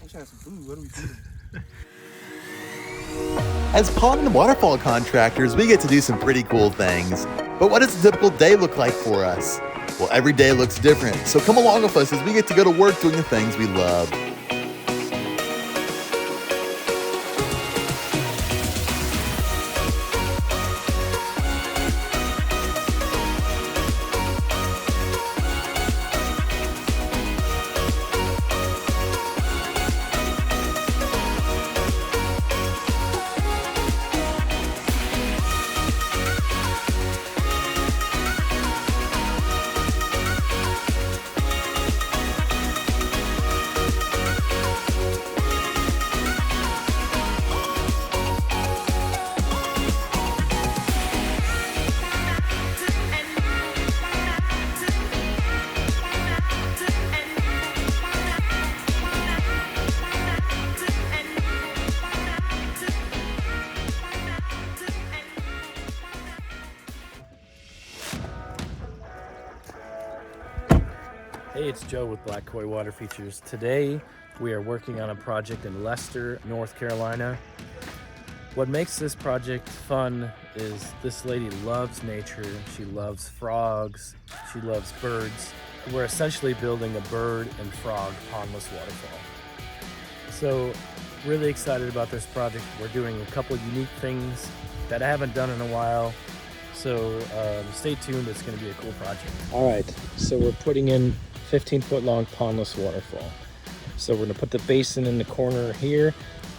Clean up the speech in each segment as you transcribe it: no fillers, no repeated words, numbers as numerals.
should have some food. What do we feed them? As pond and waterfall contractors, we get to do some pretty cool things. But what does a typical day look like for us? Well, every day looks different, so come along with us as we get to go to work doing the things we love. Hey, it's Joe with Black Koi Water Features. Today, we are working on a project in Leicester, North Carolina. What makes this project fun is this lady loves nature. She loves frogs. She loves birds. We're essentially building a bird and frog pondless waterfall. So, really excited about this project. We're doing a couple unique things that I haven't done in a while. So, stay tuned. It's going to be a cool project. All right, so we're putting in 15-foot long pondless waterfall. So we're gonna put the basin in the corner here.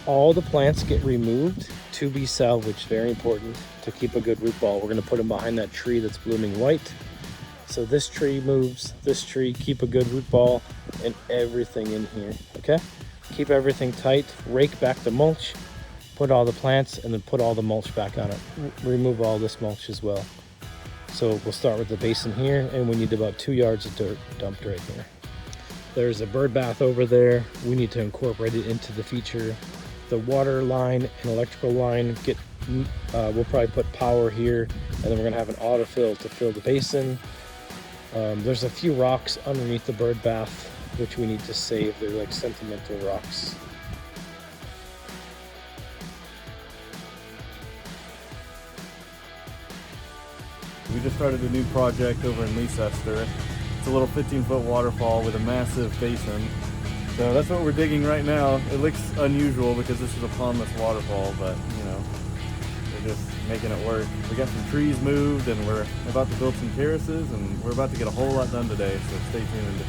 All the plants get removed to be salvaged, very important to keep a good root ball. We're gonna put them behind that tree that's blooming white. So this tree moves, this tree, keep a good root ball, and everything in here, okay? Keep everything tight, rake back the mulch, put all the plants, and then put all the mulch back on it. Remove all this mulch as well. So we'll start with the basin here, and we need about 2 yards of dirt dumped right here. There's a bird bath over there. We need to incorporate it into the feature. The water line and electrical line, we'll probably put power here, and then we're gonna have an autofill to fill the basin. There's a few rocks underneath the bird bath, which we need to save. They're like sentimental rocks. We just started a new project over in Leicester. It's a little 15-foot waterfall with a massive basin. So that's what we're digging right now. It looks unusual because this is a pondless waterfall, but you know, we're just making it work. We got some trees moved and we're about to build some terraces, and we're about to get a whole lot done today, so stay tuned.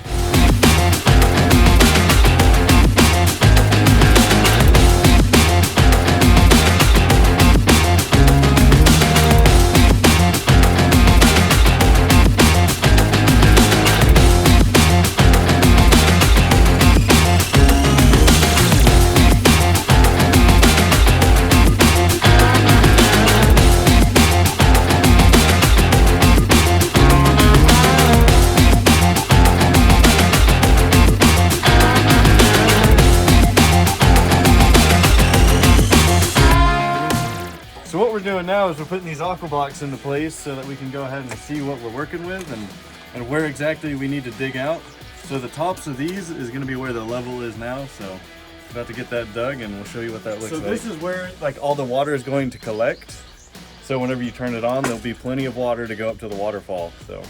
So what we're doing now is we're putting these aqua blocks into place so that we can go ahead and see what we're working with and where exactly we need to dig out. So the tops of these is going to be where the level is now. So about to get that dug and we'll show you what that looks like. So this is where like all the water is going to collect. So whenever you turn it on, there'll be plenty of water to go up to the waterfall. So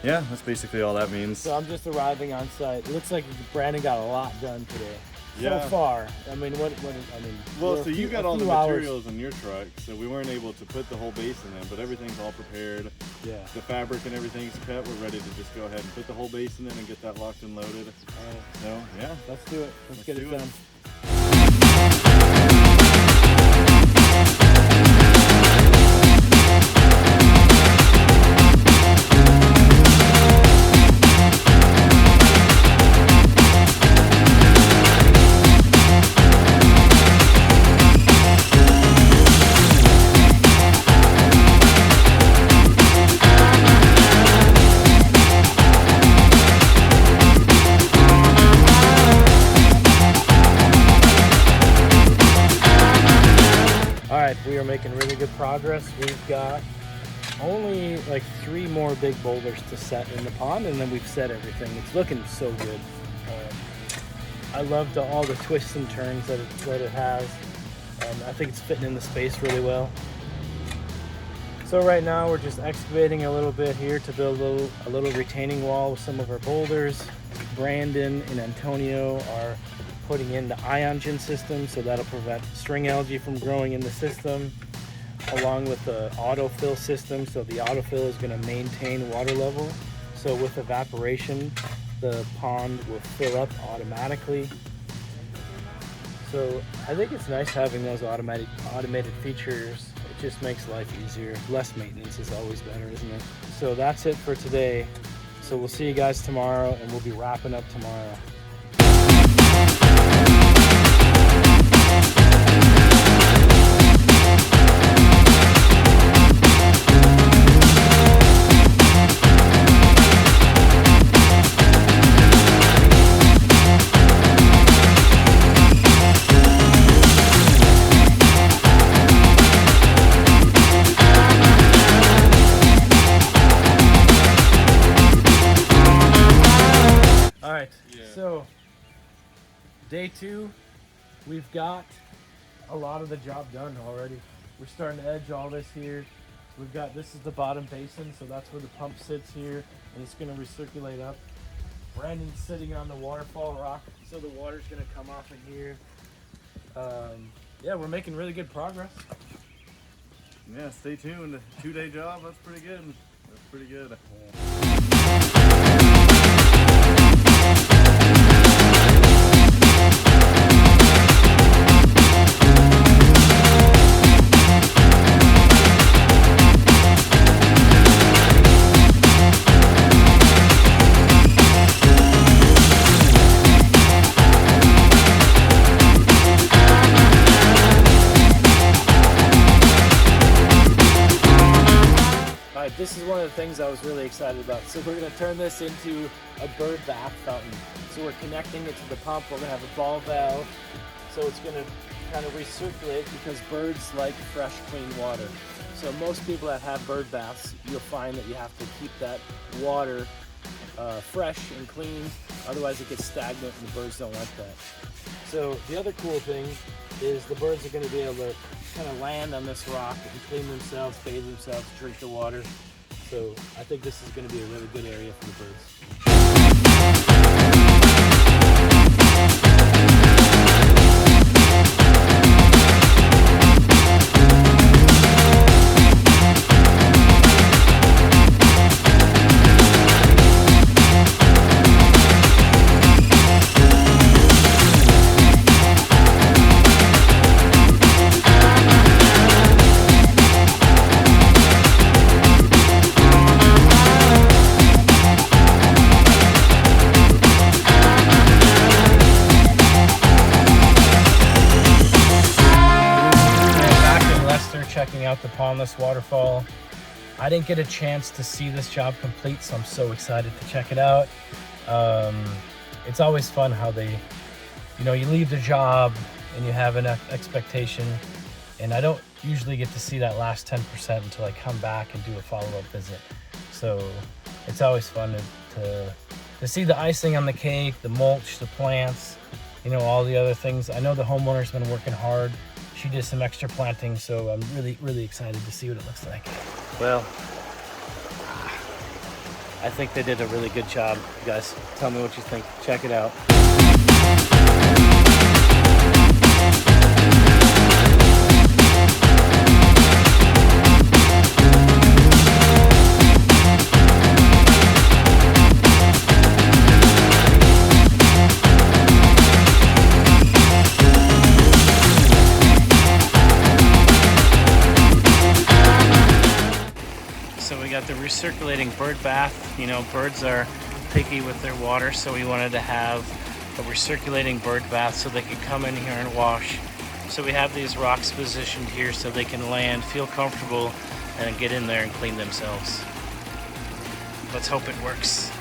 yeah, that's basically all that means. So I'm just arriving on site. It looks like Brandon got a lot done today. Yeah. So far, I mean, Well, so you got all the materials in your truck, so we weren't able to put the whole basin in, but everything's all prepared. Yeah. The fabric and everything's cut. We're ready to just go ahead and put the whole basin in and get that locked and loaded. So, yeah. Let's do it. Let's get it done. We are making really good progress. We've got only like 3 more big boulders to set in the pond, and then we've set everything. It's looking so good. I loved all the twists and turns that it has. I think it's fitting in the space really well. So right now we're just excavating a little bit here to build a little retaining wall with some of our boulders. Brandon and Antonio are putting in the ionogen system, so that'll prevent string algae from growing in the system, along with the autofill system. So the autofill is going to maintain water level. So with evaporation, the pond will fill up automatically. So I think it's nice having those automated features. It just makes life easier. Less maintenance is always better, isn't it? So that's it for today. So we'll see you guys tomorrow, and we'll be wrapping up tomorrow. So, day 2, we've got a lot of the job done already. We're starting to edge all this here. This is the bottom basin, so that's where the pump sits here, and it's going to recirculate up. Brandon's sitting on the waterfall rock, so the water's going to come off in here. Yeah, we're making really good progress. Yeah, stay tuned. 2-day job, that's pretty good. That's pretty good. Yeah. This is one of the things I was really excited about. So we're going to turn this into a bird bath fountain. So we're connecting it to the pump. We're going to have a ball valve. So it's going to kind of recirculate because birds like fresh, clean water. So most people that have bird baths, you'll find that you have to keep that water fresh and clean. Otherwise it gets stagnant and the birds don't like that. So the other cool thing is the birds are going to be able to kind of land on this rock and clean themselves, bathe themselves, drink the water. So I think this is going to be a really good area for the birds. Checking out the pondless waterfall. I didn't get a chance to see this job complete, so I'm so excited to check it out. It's always fun how they, you leave the job and you have an expectation, and I don't usually get to see that last 10% until I come back and do a follow-up visit. So it's always fun to see the icing on the cake, the mulch, the plants, all the other things. I know the homeowner's been working hard. She did some extra planting, so I'm really, really excited to see what it looks like. Well, I think they did a really good job. You guys, tell me what you think. Check it out. Got the recirculating bird bath. Birds are picky with their water, so we wanted to have a recirculating bird bath so they could come in here and wash. So we have these rocks positioned here so they can land, feel comfortable, and get in there and clean themselves. Let's hope it works.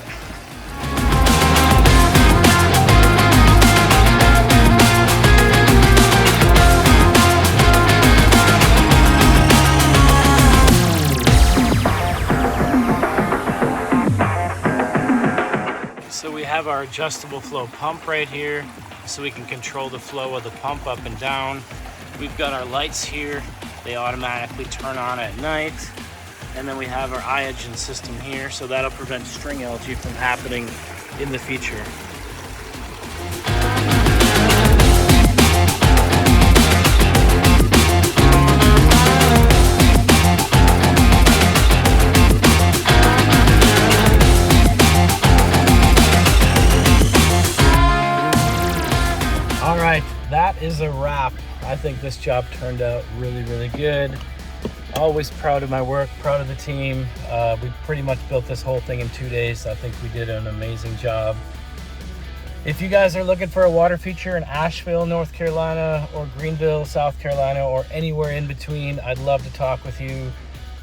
So we have our adjustable flow pump right here. so we can control the flow of the pump up and down. We've got our lights here. They automatically turn on at night. And then we have our eye engine system here, so that'll prevent string algae from happening in the future. All right, that is a wrap. I think this job turned out really, really good. Always proud of my work, proud of the team. We pretty much built this whole thing in 2 days. I think we did an amazing job. If you guys are looking for a water feature in Asheville, North Carolina, or Greenville, South Carolina, or anywhere in between, I'd love to talk with you.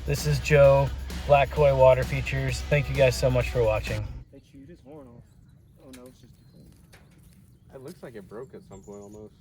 This is Joe, Black Koi Water Features. Thank you guys so much for watching. They chewed his horn off. Oh no, it's just a thing. It looks like it broke at some point almost.